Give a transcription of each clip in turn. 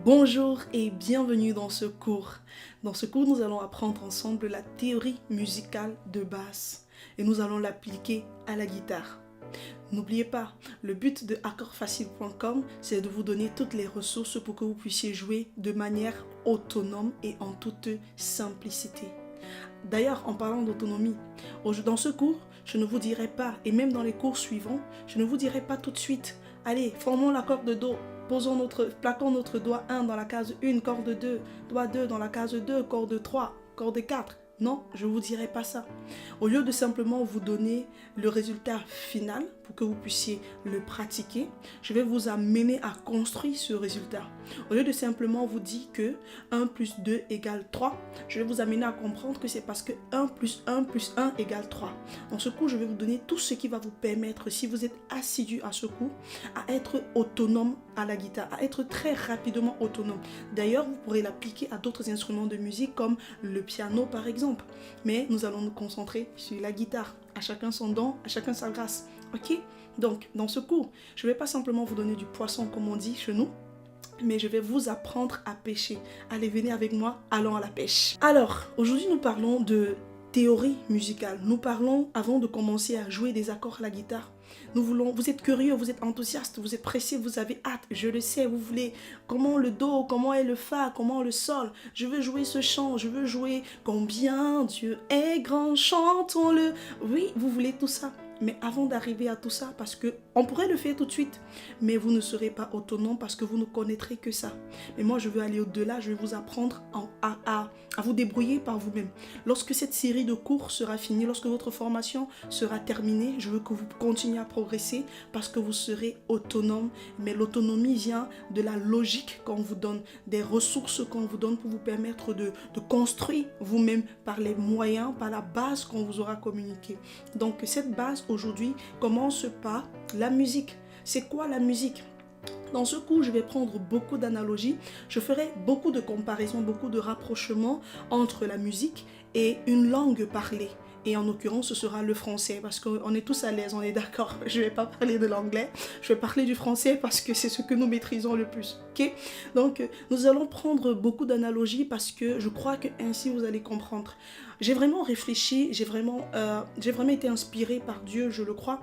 Bonjour et bienvenue dans ce cours. Dans ce cours, nous allons apprendre ensemble la théorie musicale de base et nous allons l'appliquer à la guitare. N'oubliez pas, le but de accordfacile.com, c'est de vous donner toutes les ressources pour que vous puissiez jouer de manière autonome et en toute simplicité. D'ailleurs, en parlant d'autonomie, dans ce cours, je ne vous dirai pas, et même dans les cours suivants, je ne vous dirai pas tout de suite, allez, formons l'accord de Do, plaquons notre doigt 1 dans la case 1, corde 2, doigt 2 dans la case 2, corde 3, corde 4. Non, je ne vous dirai pas ça. Au lieu de simplement vous donner le résultat final pour que vous puissiez le pratiquer, je vais vous amener à construire ce résultat. Au lieu de simplement vous dire que 1 plus 2 égale 3, je vais vous amener à comprendre que c'est parce que 1 plus 1 plus 1 égale 3. Dans ce cours, je vais vous donner tout ce qui va vous permettre, si vous êtes assidu à ce cours, à être autonome à la guitare, à être très rapidement autonome. D'ailleurs, vous pourrez l'appliquer à d'autres instruments de musique comme le piano par exemple. Mais nous allons nous concentrer sur la guitare. À chacun son don, à chacun sa grâce. Ok? Donc, dans ce cours, je ne vais pas simplement vous donner du poisson comme on dit chez nous, mais je vais vous apprendre à pêcher. Allez, venez avec moi, allons à la pêche. Alors, aujourd'hui, nous parlons de théorie musicale. Nous parlons, avant de commencer à jouer des accords à la guitare, vous êtes curieux, vous êtes enthousiaste, vous êtes pressé, vous avez hâte, je le sais, vous voulez comment le do, comment est le fa, comment le sol, je veux jouer ce chant, je veux jouer combien Dieu est grand, chantons-le. Oui, vous voulez tout ça. Mais avant d'arriver à tout ça, parce que on pourrait le faire tout de suite, mais vous ne serez pas autonome parce que vous ne connaîtrez que ça. Mais moi, je veux aller au-delà, je vais vous apprendre à vous débrouiller par vous-même. Lorsque cette série de cours sera finie, lorsque votre formation sera terminée, je veux que vous continuiez à progresser parce que vous serez autonome. Mais l'autonomie vient de la logique qu'on vous donne, des ressources qu'on vous donne pour vous permettre de construire vous-même par les moyens, par la base qu'on vous aura communiquée. Donc, cette base aujourd'hui commence par la musique. C'est quoi la musique? Dans ce cours, je vais prendre beaucoup d'analogies, je ferai beaucoup de comparaisons, beaucoup de rapprochements entre la musique et une langue parlée. Et en l'occurrence, ce sera le français parce qu'on est tous à l'aise, on est d'accord. Je ne vais pas parler de l'anglais, je vais parler du français parce que c'est ce que nous maîtrisons le plus. Okay? Donc, nous allons prendre beaucoup d'analogies parce que je crois que ainsi vous allez comprendre. J'ai vraiment réfléchi, j'ai vraiment été inspirée par Dieu, je le crois,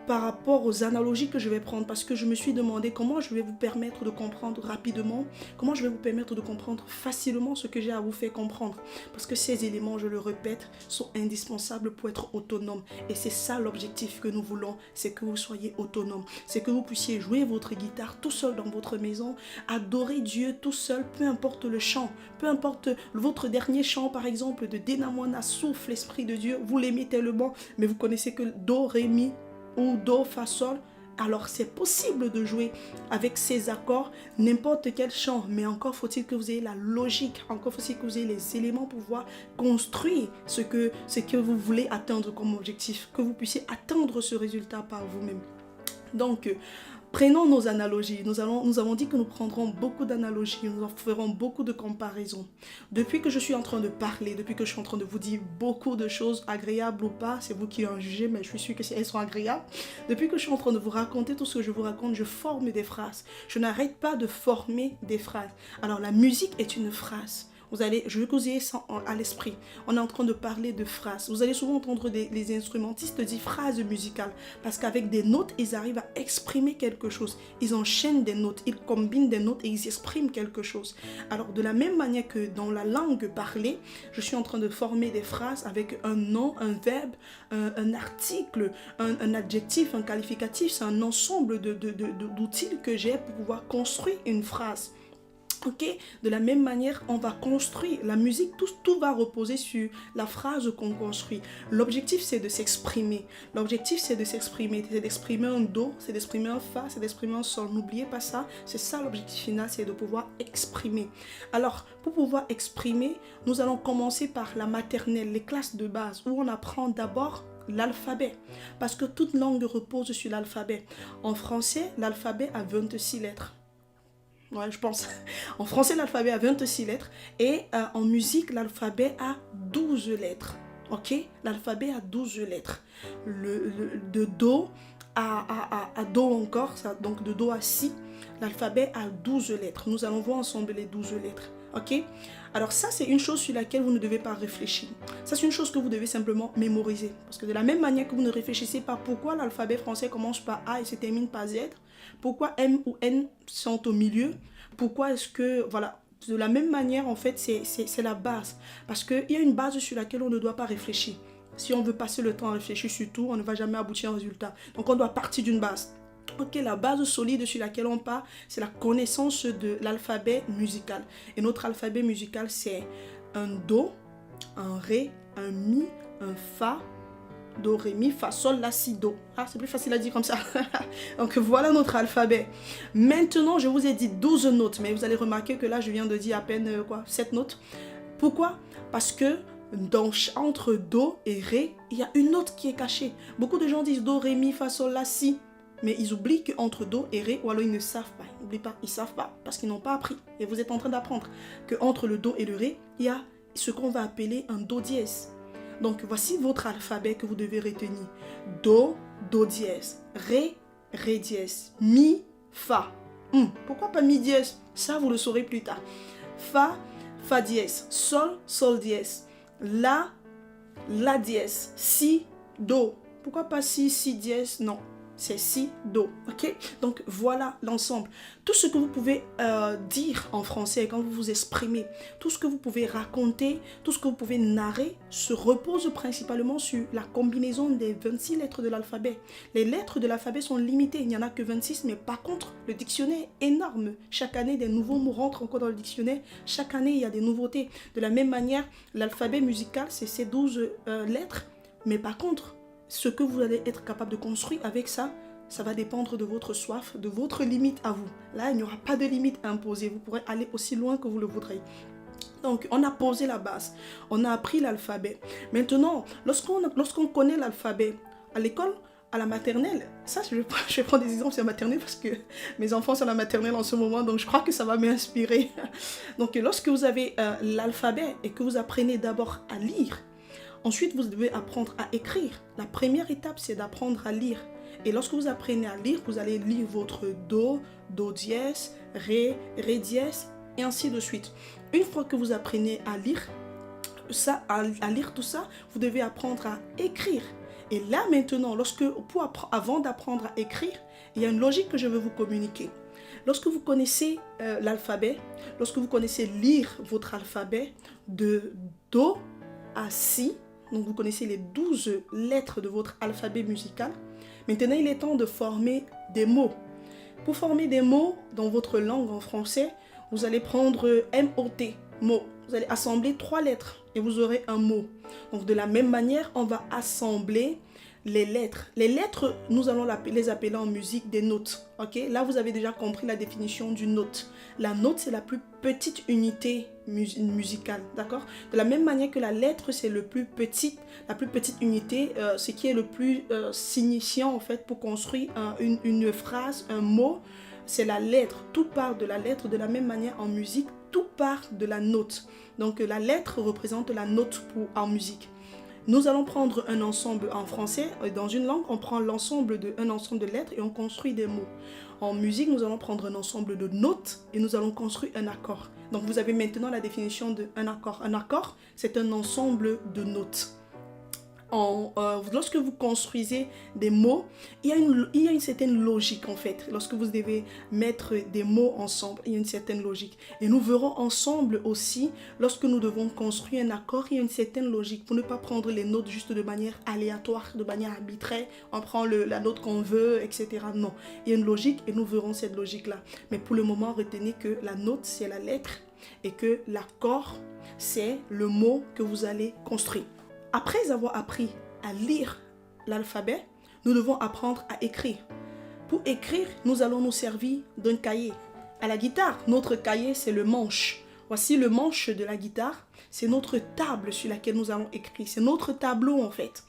par rapport aux analogies que je vais prendre parce que je me suis demandé comment je vais vous permettre de comprendre rapidement, comment je vais vous permettre de comprendre facilement ce que j'ai à vous faire comprendre. Parce que ces éléments, je le répète, sont indispensables pour être autonome. Et c'est ça l'objectif que nous voulons, c'est que vous soyez autonome. C'est que vous puissiez jouer votre guitare tout seul dans votre maison, adorer Dieu tout seul, peu importe le chant, peu importe votre dernier chant par exemple de Denamona, souffle l'Esprit de Dieu, vous l'aimez tellement, mais vous connaissez que Do, Ré, Mi, ou Do, Fa, Sol, alors c'est possible de jouer avec ces accords n'importe quel chant, mais encore faut-il que vous ayez la logique, encore faut-il que vous ayez les éléments pour pouvoir construire ce que vous voulez atteindre comme objectif, que vous puissiez atteindre ce résultat par vous-même. Donc, prenons nos analogies. Nous avons dit que nous prendrons beaucoup d'analogies, nous en ferons beaucoup de comparaisons. Depuis que je suis en train de parler, depuis que je suis en train de vous dire beaucoup de choses, agréables ou pas, c'est vous qui en jugez, mais je suis sûre qu'elles sont agréables. Depuis que je suis en train de vous raconter tout ce que je vous raconte, je forme des phrases. Je n'arrête pas de former des phrases. Alors la musique est une phrase. Je veux que vous ayez ça à l'esprit. On est en train de parler de phrases. Vous allez souvent entendre les instrumentistes dire phrases musicales parce qu'avec des notes, ils arrivent à exprimer quelque chose. Ils enchaînent des notes, ils combinent des notes et ils expriment quelque chose. Alors, de la même manière que dans la langue parlée, je suis en train de former des phrases avec un nom, un verbe, un article, un adjectif, un qualificatif. C'est un ensemble d'outils que j'ai pour pouvoir construire une phrase. Ok, de la même manière, on va construire la musique, tout va reposer sur la phrase qu'on construit. L'objectif, c'est de s'exprimer. L'objectif, c'est de s'exprimer. C'est d'exprimer un do, c'est d'exprimer un fa, c'est d'exprimer un sol. N'oubliez pas ça. C'est ça l'objectif final, c'est de pouvoir exprimer. Alors, pour pouvoir exprimer, nous allons commencer par la maternelle, les classes de base, où on apprend d'abord l'alphabet, parce que toute langue repose sur l'alphabet. En français, l'alphabet a 26 lettres. Ouais, je pense. En français, l'alphabet a 26 lettres et en musique, l'alphabet a 12 lettres. Ok? L'alphabet a 12 lettres. De Do à Do encore, ça, donc de Do à Si, l'alphabet a 12 lettres. Nous allons voir ensemble les 12 lettres. Ok? Alors ça, c'est une chose sur laquelle vous ne devez pas réfléchir. Ça, c'est une chose que vous devez simplement mémoriser. Parce que de la même manière que vous ne réfléchissez pas pourquoi l'alphabet français commence par A et se termine par Z, pourquoi M ou N sont au milieu, pourquoi est-ce que... Voilà. De la même manière, en fait, c'est la base. Parce qu'il y a une base sur laquelle on ne doit pas réfléchir. Si on veut passer le temps à réfléchir sur tout, on ne va jamais aboutir à un résultat. Donc, on doit partir d'une base. Ok, la base solide sur laquelle on part, c'est la connaissance de l'alphabet musical. Et notre alphabet musical, c'est un Do, un Ré, un Mi, un Fa, Do, Ré, Mi, Fa, Sol, La, Si, Do. Ah, c'est plus facile à dire comme ça. Donc voilà notre alphabet. Maintenant, je vous ai dit 12 notes, mais vous allez remarquer que là, je viens de dire à peine 7 notes. Pourquoi? Parce que entre Do et Ré, il y a une note qui est cachée. Beaucoup de gens disent Do, Ré, Mi, Fa, Sol, La, Si. Mais ils oublient qu'entre Do et Ré, ou alors ils ne savent pas. Ils n'oublient pas, ils ne savent pas, parce qu'ils n'ont pas appris. Et vous êtes en train d'apprendre qu'entre le Do et le Ré, il y a ce qu'on va appeler un Do dièse. Donc, voici votre alphabet que vous devez retenir. Do, Do dièse. Ré, Ré dièse. Mi, Fa. Pourquoi pas Mi dièse? Ça, vous le saurez plus tard. Fa, Fa dièse. Sol, Sol dièse. La, La dièse. Si, Do. Pourquoi pas Si, Si dièse? Non. C'est Si, Do, ok? Donc voilà l'ensemble. Tout ce que vous pouvez dire en français quand vous vous exprimez, tout ce que vous pouvez raconter, tout ce que vous pouvez narrer se repose principalement sur la combinaison des 26 lettres de l'alphabet. Les lettres de l'alphabet sont limitées, il n'y en a que 26, mais par contre, le dictionnaire est énorme. Chaque année, des nouveaux mots rentrent encore dans le dictionnaire. Chaque année, il y a des nouveautés. De la même manière, l'alphabet musical, c'est ces 12 lettres, mais par contre, ce que vous allez être capable de construire avec ça, ça va dépendre de votre soif, de votre limite à vous. Là, il n'y aura pas de limite imposée. Vous pourrez aller aussi loin que vous le voudrez. Donc, on a posé la base. On a appris l'alphabet. Maintenant, lorsqu'on connaît l'alphabet à l'école, à la maternelle, ça, je vais prendre des exemples sur la maternelle parce que mes enfants sont à la maternelle en ce moment, donc je crois que ça va m'inspirer. Donc, lorsque vous avez l'alphabet et que vous apprenez d'abord à lire, ensuite, vous devez apprendre à écrire. La première étape, c'est d'apprendre à lire. Et lorsque vous apprenez à lire, vous allez lire votre Do, Do dièse, Ré, Ré dièse, et ainsi de suite. Une fois que vous apprenez à lire tout ça, vous devez apprendre à écrire. Et là, maintenant, avant d'apprendre à écrire, il y a une logique que je veux vous communiquer. Lorsque vous connaissez l'alphabet, lorsque vous connaissez lire votre alphabet de Do à Si, donc vous connaissez les 12 lettres de votre alphabet musical. Maintenant, il est temps de former des mots. Pour former des mots dans votre langue en français, vous allez prendre M-O-T, mot. Vous allez assembler 3 lettres et vous aurez un mot. Donc de la même manière, on va assembler les lettres. Les lettres, nous allons les appeler en musique des notes. Ok? Là, vous avez déjà compris la définition d'une note. La note, c'est la plus petite unité musicale. D'accord? De la même manière que la lettre, c'est la plus petite unité, ce qui est le plus signifiant en fait pour construire une phrase, un mot. C'est la lettre. Tout part de la lettre. De la même manière en musique, tout part de la note. Donc la lettre représente la note en musique. Nous allons prendre un ensemble en français. Dans une langue, on prend l'ensemble d'un ensemble de lettres et on construit des mots. En musique, nous allons prendre un ensemble de notes et nous allons construire un accord. Donc vous avez maintenant la définition d'un accord. Un accord, c'est un ensemble de notes. Lorsque vous construisez des mots, il y a une certaine logique en fait. Lorsque vous devez mettre des mots ensemble, il y a une certaine logique. Et nous verrons ensemble aussi, lorsque nous devons construire un accord, il y a une certaine logique. Pour ne pas prendre les notes juste de manière aléatoire, de manière arbitraire, on prend la note qu'on veut, etc. Non, il y a une logique et nous verrons cette logique-là. Mais pour le moment, retenez que la note, c'est la lettre et que l'accord, c'est le mot que vous allez construire. Après avoir appris à lire l'alphabet, nous devons apprendre à écrire. Pour écrire, nous allons nous servir d'un cahier. À la guitare, notre cahier, c'est le manche. Voici le manche de la guitare. C'est notre table sur laquelle nous allons écrire. C'est notre tableau en fait.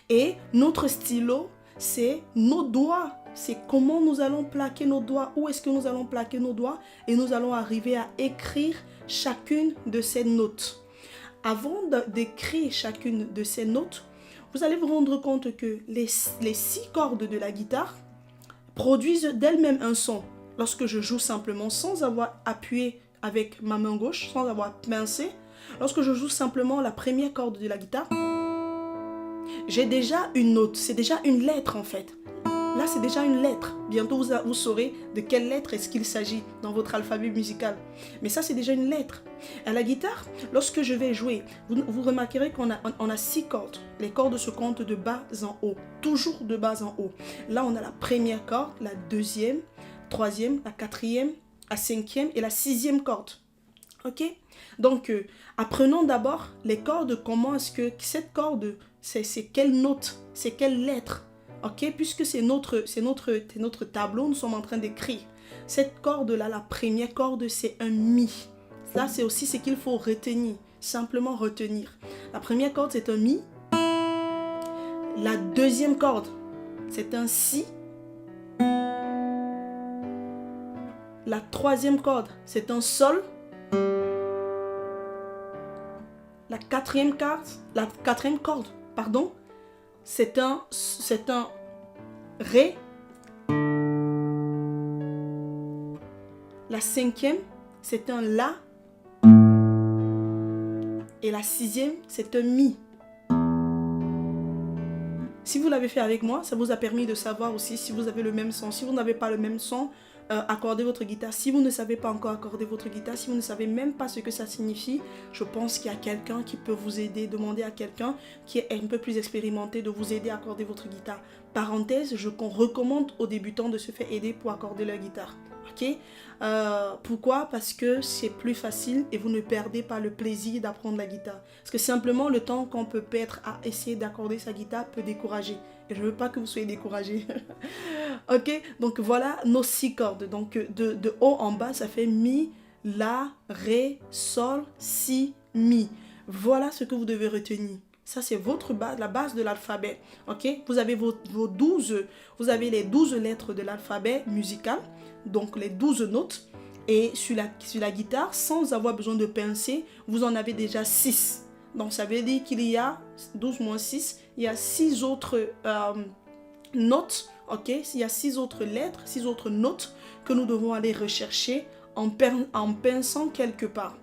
Et notre stylo, c'est nos doigts. C'est comment nous allons plaquer nos doigts. Où est-ce que nous allons plaquer nos doigts. Et nous allons arriver à écrire chacune de ces notes. Avant d'écrire chacune de ces notes, vous allez vous rendre compte que les 6 cordes de la guitare produisent d'elles-mêmes un son. Lorsque je joue simplement sans avoir appuyé avec ma main gauche, sans avoir pincé, lorsque je joue simplement la première corde de la guitare, j'ai déjà une note, c'est déjà une lettre en fait. Là, c'est déjà une lettre. Bientôt, vous saurez de quelle lettre est-ce qu'il s'agit dans votre alphabet musical. Mais ça, c'est déjà une lettre. À la guitare, lorsque je vais jouer, vous remarquerez qu'on a 6 cordes. Les cordes se comptent de bas en haut. Toujours de bas en haut. Là, on a la première corde, la deuxième, troisième, la quatrième, la cinquième et la sixième corde. Ok? Donc, apprenons d'abord les cordes. Comment est-ce que cette corde, c'est quelle note, c'est quelle lettre? Ok, puisque c'est notre tableau, nous sommes en train d'écrire. Cette corde-là, la première corde, c'est un Mi. Ça, c'est aussi ce qu'il faut retenir. Simplement retenir. La première corde, c'est un Mi. La deuxième corde, c'est un Si. La troisième corde, c'est un Sol. La quatrième corde, pardon, c'est un Ré. La cinquième, c'est un La. Et la sixième, c'est un Mi. Si vous l'avez fait avec moi, ça vous a permis de savoir aussi si vous avez le même son. Si vous n'avez pas le même son, accordez votre guitare. Si vous ne savez pas encore accorder votre guitare, si vous ne savez même pas ce que ça signifie, je pense qu'il y a quelqu'un qui peut vous aider. Demandez à quelqu'un qui est un peu plus expérimenté de vous aider à accorder votre guitare. Parenthèse, je recommande aux débutants de se faire aider pour accorder leur guitare. Ok? Pourquoi? Parce que c'est plus facile et vous ne perdez pas le plaisir d'apprendre la guitare. Parce que simplement le temps qu'on peut perdre à essayer d'accorder sa guitare peut décourager. Et je ne veux pas que vous soyez découragés. Ok? Donc voilà nos 6 cordes. Donc de haut en bas, ça fait Mi, La, Ré, Sol, Si, Mi. Voilà ce que vous devez retenir. Ça, c'est votre base, la base de l'alphabet. Ok? Vous avez vous avez les 12 lettres de l'alphabet musical. Donc les 12 notes. Et sur la guitare, sans avoir besoin de pincer, vous en avez déjà 6. Donc ça veut dire qu'il y a 12 moins 6, il y a 6 autres notes, ok? Il y a 6 autres lettres, 6 autres notes que nous devons aller rechercher en pinçant quelque part.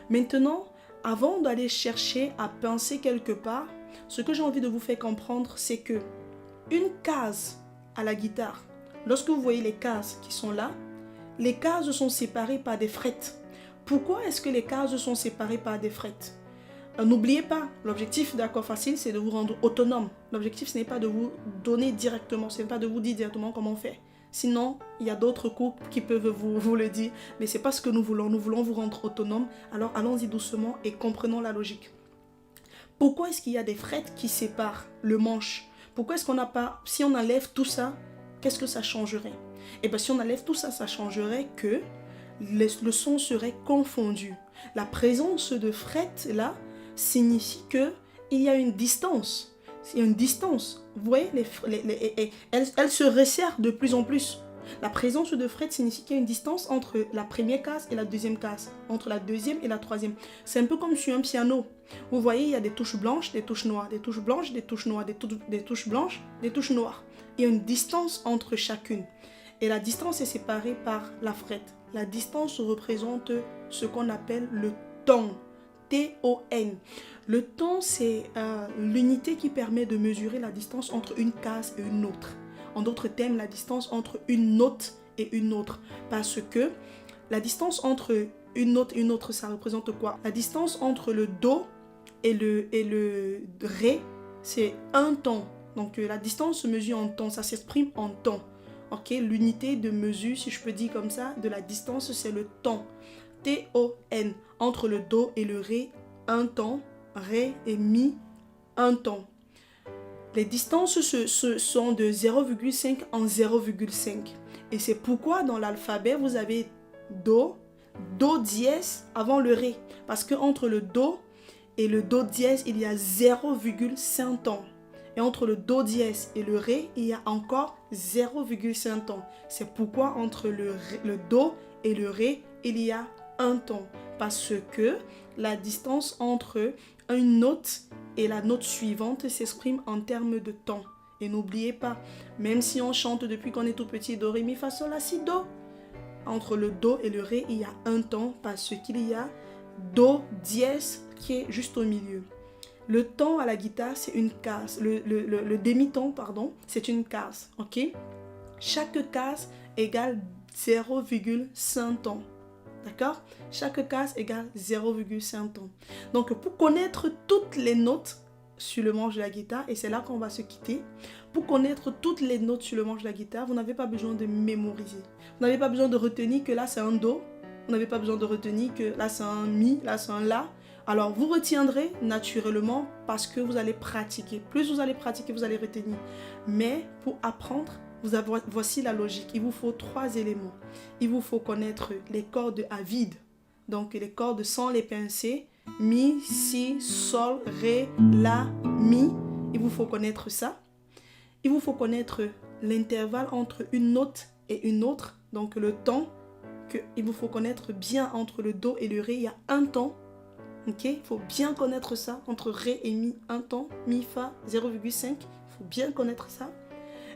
Maintenant, avant d'aller chercher à pincer quelque part, ce que j'ai envie de vous faire comprendre, c'est que une case à la guitare, lorsque vous voyez les cases qui sont là, les cases sont séparées par des frettes. Pourquoi est-ce que les cases sont séparées par des frettes? N'oubliez pas, l'objectif d'Accord Facile, c'est de vous rendre autonome. L'objectif, ce n'est pas de vous donner directement, ce n'est pas de vous dire directement comment faire. Sinon, il y a d'autres cours qui peuvent vous le dire, mais ce n'est pas ce que nous voulons. Nous voulons vous rendre autonome. Alors, allons-y doucement et comprenons la logique. Pourquoi est-ce qu'il y a des frettes qui séparent le manche? Pourquoi est-ce qu'on n'a pas... Si on enlève tout ça, qu'est-ce que ça changerait? Eh bien, si on enlève tout ça, ça changerait que le son serait confondu. La présence de frettes, là, signifie qu'il y a une distance. Il y a une distance. Vous voyez, elles se resserrent de plus en plus. La présence de frettes signifie qu'il y a une distance entre la première case et la deuxième case, entre la deuxième et la troisième. C'est un peu comme sur un piano. Vous voyez, il y a des touches blanches, des touches noires, des touches blanches, des touches noires, des touches blanches, des touches noires. Il y a une distance entre chacune. Et la distance est séparée par la frette. La distance représente ce qu'on appelle le ton. T-O-N. Le ton, c'est l'unité qui permet de mesurer la distance entre une case et une autre. En d'autres termes, la distance entre une note et une autre. Parce que la distance entre une note et une autre, ça représente quoi? La distance entre le Do et le Ré, c'est un ton. Donc la distance se mesure en ton, ça s'exprime en ton. Ok, l'unité de mesure, si je peux dire comme ça, de la distance, c'est le ton. T-O-N. Entre le Do et le Ré, un ton. Ré et Mi, un ton. Les distances sont de 0,5 en 0,5. Et c'est pourquoi dans l'alphabet, vous avez Do, Do dièse avant le Ré. Parce qu'entre le Do et le Do dièse, il y a 0,5 tons. Et entre le Do dièse et le Ré, il y a encore 0,5 tons. C'est pourquoi entre le Do et le Ré, il y a un ton. Parce que la distance entre une note et la note suivante s'expriment en termes de temps. Et n'oubliez pas, même si on chante depuis qu'on est tout petit, do, ré, mi, fa, sol, la, si, do, entre le do et le ré, il y a un temps parce qu'il y a do dièse qui est juste au milieu. Le temps à la guitare, c'est une case. Le demi-ton, pardon, c'est une case. Ok? Chaque case égale 0,5 temps. D'accord? Chaque case égale 0,5 temps. Donc, pour connaître toutes les notes sur le manche de la guitare, et c'est là qu'on va se quitter, pour connaître toutes les notes sur le manche de la guitare, vous n'avez pas besoin de mémoriser. Vous n'avez pas besoin de retenir que là, c'est un do. Vous n'avez pas besoin de retenir que là, c'est un mi, là, c'est un la. Alors, vous retiendrez naturellement parce que vous allez pratiquer. Plus vous allez pratiquer, vous allez retenir. Mais pour apprendre, voici la logique. Il vous faut 3 éléments. Il vous faut connaître les cordes à vide. Donc, les cordes sans les pincer. Mi, si, sol, ré, la, mi. Il vous faut connaître ça. Il vous faut connaître l'intervalle entre une note et une autre. Donc, le temps qu'il vous faut connaître bien entre le do et le ré. Il y a un temps. Ok, il faut bien connaître ça. Entre ré et mi, un temps. Mi, fa, 0,5. Il faut bien connaître ça.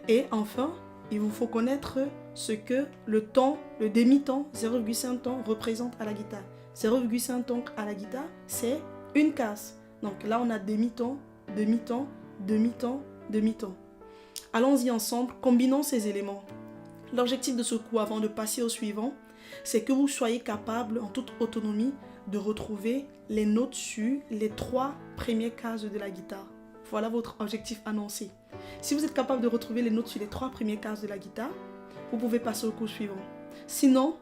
Et enfin, il vous faut connaître ce que le temps, le demi-temps, 0,5 temps représente à la guitare. 0,5 temps à la guitare, c'est une case. Donc là, on a demi-temps, demi-temps, demi-temps, demi-temps. Allons-y ensemble, combinons ces éléments. L'objectif de ce cours, avant de passer au suivant, c'est que vous soyez capable, en toute autonomie, de retrouver les notes sur les 3 premières cases de la guitare. Voilà votre objectif annoncé. Si vous êtes capable de retrouver les notes sur les 3 premières cases de la guitare, vous pouvez passer au cours suivant. Sinon,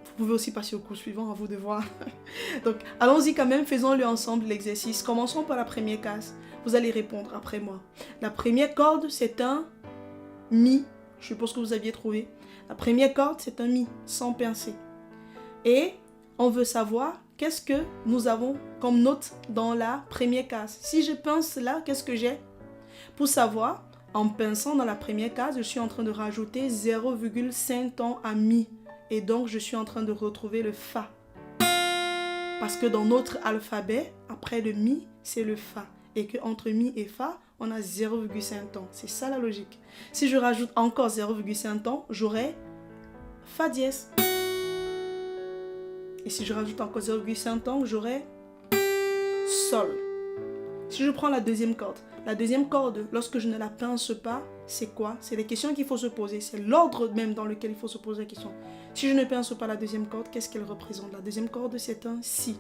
vous pouvez aussi passer au cours suivant, à vous de voir. Donc, allons-y quand même, faisons-le ensemble l'exercice. Commençons par la première case. Vous allez répondre après moi. La première corde, c'est un mi. Je suppose que vous aviez trouvé. La première corde, c'est un mi, sans pincer. Et on veut savoir qu'est-ce que nous avons comme note dans la première case. Si je pince là, qu'est-ce que j'ai? Pour savoir, en pinçant dans la première case, je suis en train de rajouter 0,5 temps à mi. Et donc, je suis en train de retrouver le fa. Parce que dans notre alphabet, après le mi, c'est le fa. Et qu'entre mi et fa, on a 0,5 temps. C'est ça la logique. Si je rajoute encore 0,5 temps, j'aurai fa dièse. Et si je rajoute encore 0,5 temps, j'aurai sol. Si je prends la deuxième corde, lorsque je ne la pince pas, c'est quoi? C'est les questions qu'il faut se poser. C'est l'ordre même dans lequel il faut se poser la question. Si je ne pince pas la deuxième corde, qu'est-ce qu'elle représente? La deuxième corde, c'est un si.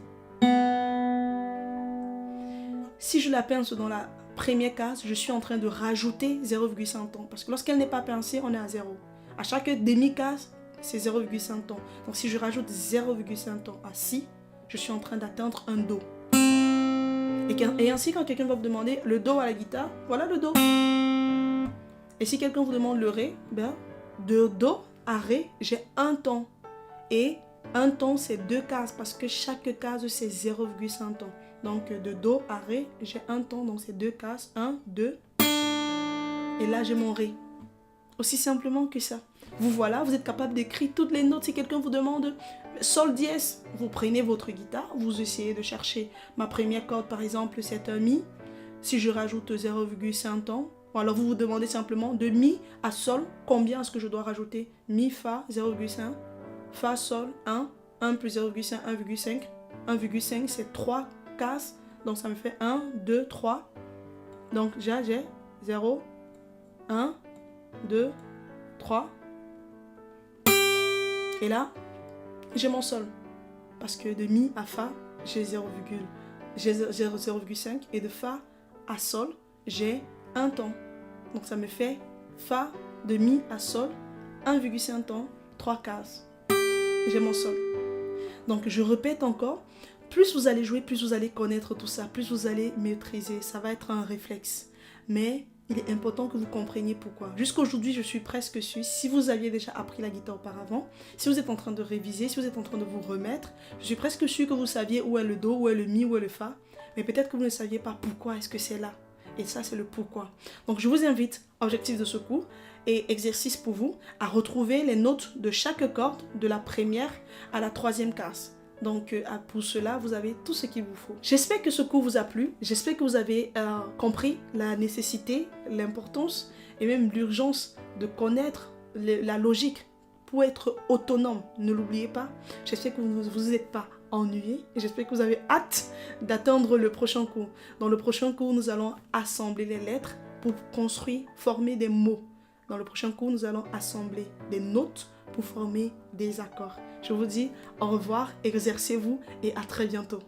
Si je la pince dans la première case, je suis en train de rajouter 0,5 temps. Parce que lorsqu'elle n'est pas pincée, on est à 0. À chaque demi-case, c'est 0,5 temps. Donc si je rajoute 0,5 temps à si, je suis en train d'atteindre un do. Et ainsi, quand quelqu'un va vous demander le do à la guitare, voilà le do. Et si quelqu'un vous demande le ré, ben, de do à ré, j'ai un temps. Et un temps, c'est 2 cases parce que chaque case, c'est 0,5 temps. Donc, de do à ré, j'ai un temps, donc c'est 2 cases. 1, 2. Et là, j'ai mon ré. Aussi simplement que ça. Vous voilà, vous êtes capable d'écrire toutes les notes. Si quelqu'un vous demande sol dièse, vous prenez votre guitare, vous essayez de chercher. Ma première corde, par exemple, c'est un mi. Si je rajoute 0,5 temps, ou alors vous vous demandez simplement de mi à sol, combien est-ce que je dois rajouter? Mi, fa, 0,5. Fa, sol, 1. 1 plus 0,5, 1,5. 1,5, c'est 3 cases. Donc ça me fait 1, 2, 3. Donc j'ai 0, 1, 2, 3. Et là, j'ai mon sol. Parce que de mi à fa, j'ai 0,5. Et de fa à sol, j'ai un temps. Donc ça me fait fa de mi à sol, 1,5 temps, 3 cases. J'ai mon sol. Donc je répète encore, plus vous allez jouer, plus vous allez connaître tout ça, plus vous allez maîtriser. Ça va être un réflexe. Mais il est important que vous compreniez pourquoi. Jusqu'aujourd'hui, je suis presque sûre, si vous aviez déjà appris la guitare auparavant, si vous êtes en train de réviser, si vous êtes en train de vous remettre, je suis presque sûre que vous saviez où est le do, où est le mi, où est le fa. Mais peut-être que vous ne saviez pas pourquoi est-ce que c'est là. Et ça, c'est le pourquoi. Donc, je vous invite, objectif de ce cours et exercice pour vous, à retrouver les notes de chaque corde, de la première à la 3e case. Donc pour cela, vous avez tout ce qu'il vous faut. J'espère que ce cours vous a plu. J'espère que vous avez compris la nécessité, l'importance et même l'urgence de connaître la logique pour être autonome. Ne l'oubliez pas. J'espère que vous ne vous êtes pas ennuyé et j'espère que vous avez hâte d'attendre le prochain cours. Dans le prochain cours, nous allons assembler les lettres pour construire, former des mots. Dans le prochain cours, nous allons assembler des notes pour former des accords. Je vous dis au revoir, exercez-vous et à très bientôt.